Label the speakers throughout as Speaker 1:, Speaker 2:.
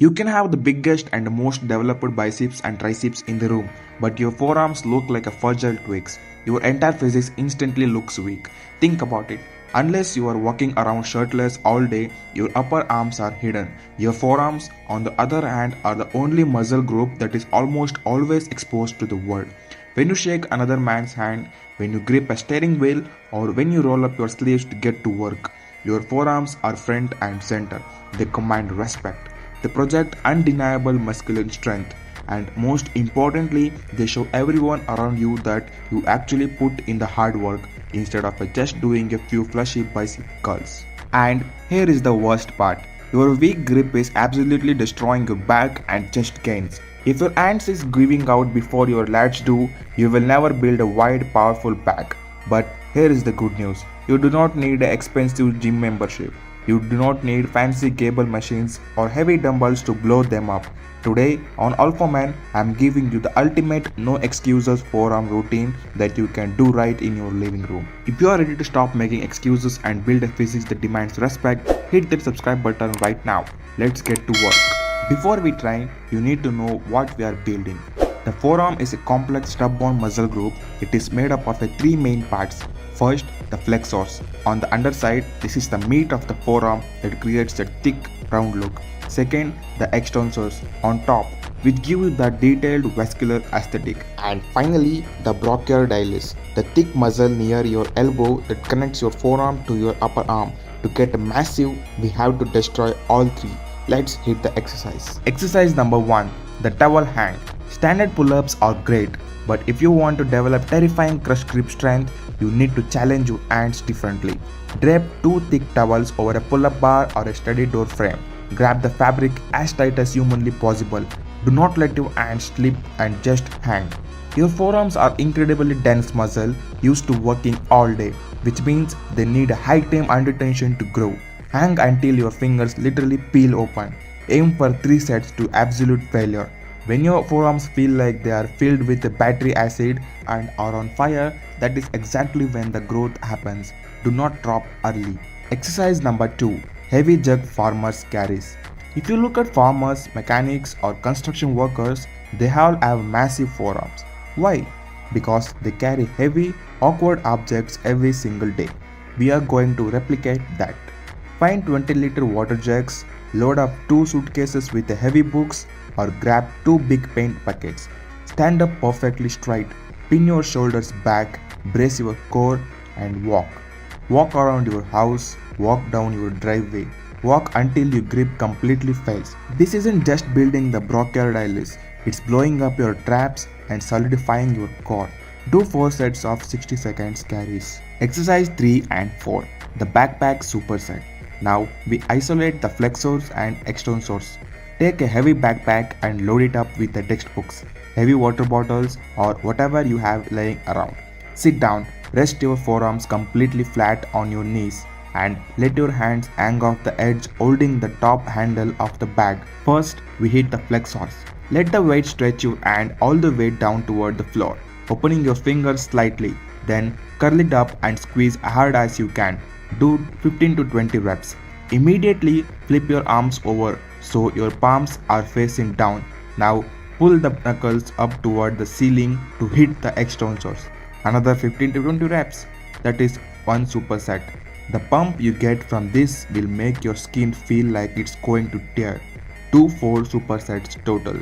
Speaker 1: You can have the biggest and most developed biceps and triceps in the room, but your forearms look like a fragile twigs. Your entire physique instantly looks weak. Think about it. Unless you are walking around shirtless all day, your upper arms are hidden. Your forearms, on the other hand, are the only muscle group that is almost always exposed to the world. When you shake another man's hand, when you grip a steering wheel, or when you roll up your sleeves to get to work, your forearms are front and center. They command respect. They project undeniable masculine strength, and most importantly, they show everyone around you that you actually put in the hard work instead of just doing a few flashy bicep curls. And here is the worst part. Your weak grip is absolutely destroying your back and chest gains. If your hands is giving out before your lats do, you will never build a wide, powerful back. But here is the good news. You do not need an expensive gym membership. You do not need fancy cable machines or heavy dumbbells to blow them up. Today on Alpha Man, I am giving you the ultimate no excuses forearm routine that you can do right in your living room. If you are ready to stop making excuses and build a physique that demands respect, hit that subscribe button right now. Let's get to work. Before we train, you need to know what we are building. The forearm is a complex stub-bound muscle group. It is made up of three main parts. First, the flexors. On the underside, this is the meat of the forearm that creates a thick, round look. Second, the extensors on top, which give you the detailed vascular aesthetic. And finally, the brachioidalis, the thick muscle near your elbow that connects your forearm to your upper arm. To get a massive, we have to destroy all three. Let's hit the exercise. Exercise number 1, the towel hang. Standard pull-ups are great, but if you want to develop terrifying crush grip strength, you need to challenge your hands differently. Drape 2 thick towels over a pull-up bar or a steady door frame. Grab the fabric as tight as humanly possible. Do not let your hands slip and just hang. Your forearms are incredibly dense muscle used to working all day, which means they need a high time under tension to grow. Hang until your fingers literally peel open. Aim for 3 sets to absolute failure. When your forearms feel like they are filled with battery acid and are on fire, that is exactly when the growth happens. Do not drop early. Exercise number 2, heavy jug farmers carries. If you look at farmers, mechanics or construction workers, they all have massive forearms. Why? Because they carry heavy, awkward objects every single day. We are going to replicate that. Find 20-liter water jugs, load up 2 suitcases with heavy books, or grab 2 big paint buckets. Stand up perfectly straight, pin your shoulders back, brace your core and walk. Walk around your house, walk down your driveway, walk until your grip completely fails. This isn't just building the brachioidalis, it's blowing up your traps and solidifying your core. Do 4 sets of 60 seconds carries. Exercise 3 and 4, the backpack superset. Now we isolate the flexors and extensors. Take a heavy backpack and load it up with the textbooks, heavy water bottles or whatever you have laying around. Sit down, rest your forearms completely flat on your knees and let your hands hang off the edge holding the top handle of the bag. First, we hit the flexors. Let the weight stretch your hand all the way down toward the floor, opening your fingers slightly. Then curl it up and squeeze as hard as you can. Do 15 to 20 reps. Immediately flip your arms over so your palms are facing down. Now pull the knuckles up toward the ceiling to hit the extensors. Another 15 to 20 reps. That is one superset. The pump you get from this will make your skin feel like it's going to tear. Do 4 supersets total.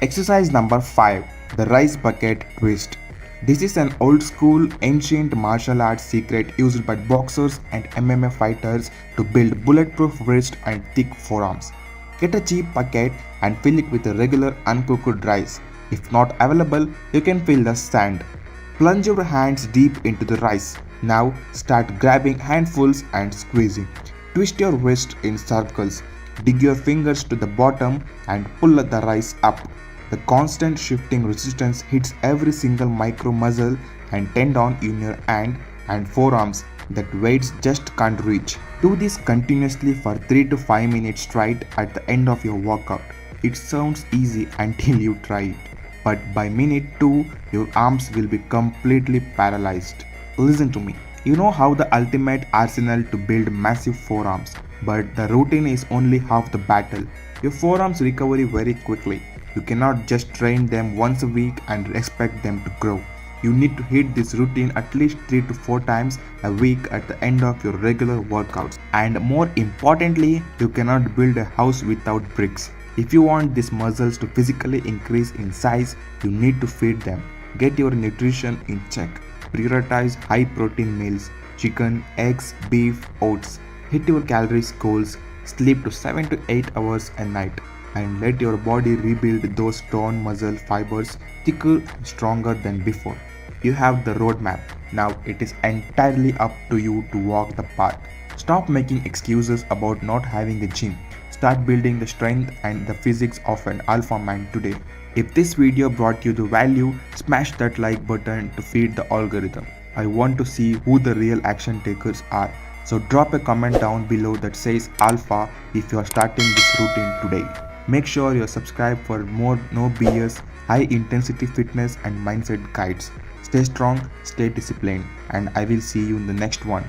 Speaker 1: Exercise number 5, the rice bucket twist. This is an old school ancient martial arts secret used by boxers and MMA fighters to build bulletproof wrist and thick forearms. Get a cheap bucket and fill it with a regular uncooked rice. If not available, you can fill the sand. Plunge your hands deep into the rice. Now start grabbing handfuls and squeezing. Twist your wrist in circles. Dig your fingers to the bottom and pull the rice up. The constant shifting resistance hits every single micro muscle and tendon in your hand and forearms that weights just can't reach. Do this continuously for 3 to 5 minutes straight at the end of your workout. It sounds easy until you try it, but by minute 2, your arms will be completely paralyzed. Listen to me. You know how the ultimate arsenal to build massive forearms. But the routine is only half the battle. Your forearms recover very quickly. You cannot just train them once a week and expect them to grow. You need to hit this routine at least 3 to 4 times a week at the end of your regular workouts. And more importantly, you cannot build a house without bricks. If you want these muscles to physically increase in size, you need to feed them. Get your nutrition in check. Prioritize high protein meals, chicken, eggs, beef, oats. Hit your calories goals, sleep to 7 to 8 hours a night, and let your body rebuild those torn muscle fibers thicker and stronger than before. You have the roadmap. Now it is entirely up to you to walk the path. Stop making excuses about not having a gym. Start building the strength and the physics of an alpha man today. If this video brought you the value, smash that like button to feed the algorithm. I want to see who the real action takers are. So drop a comment down below that says alpha if you are starting this routine today. Make sure you are subscribed for more no BS, high intensity fitness and mindset guides. Stay strong, stay disciplined, and I will see you in the next one.